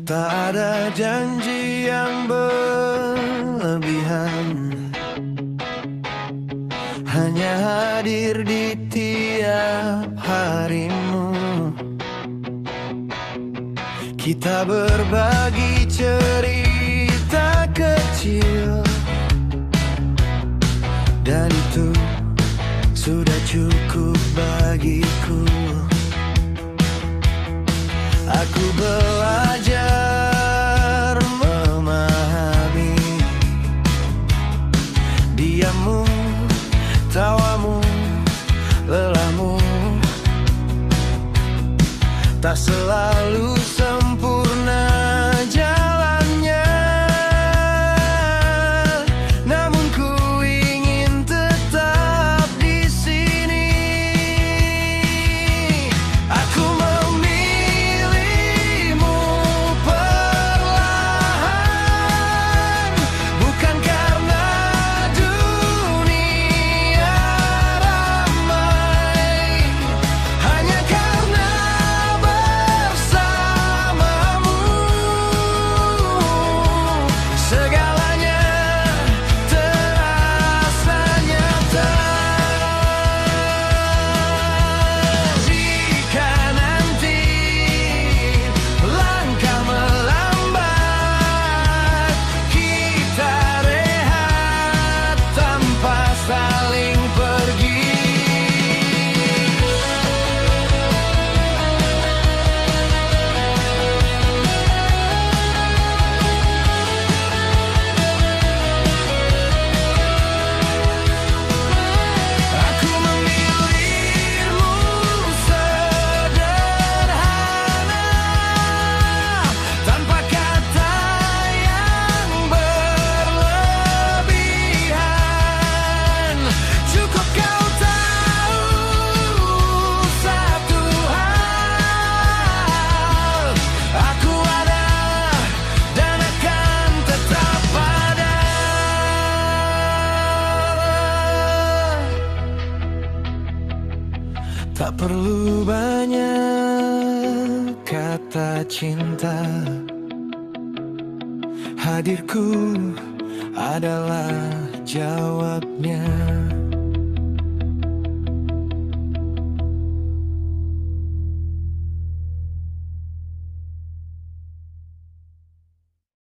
Tak ada janji yang berlebihan, hanya hadir di tiap harimu. Kita berbagi cerita kecil, dan itu sudah cukup bagiku. Aku belajar memahami diammu, tawamu, lelahmu. Tak selalu sempurna jalannya, namun ku ingin tetap di sini. Aku memilihmu perlahan, bukan karena dunia ramai, hanya karena bersamamu segalanya terasa nyata. Jika nanti langkah melambat, kita rehat tanpa saling pergi. Aku memilihmu sederhana, tanpa kata yang berlebihan. Cukup kau tahu satu hal, aku ada dan akan tetap ada. Tak perlu banyak kata cinta, hadirku adalah jawabnya.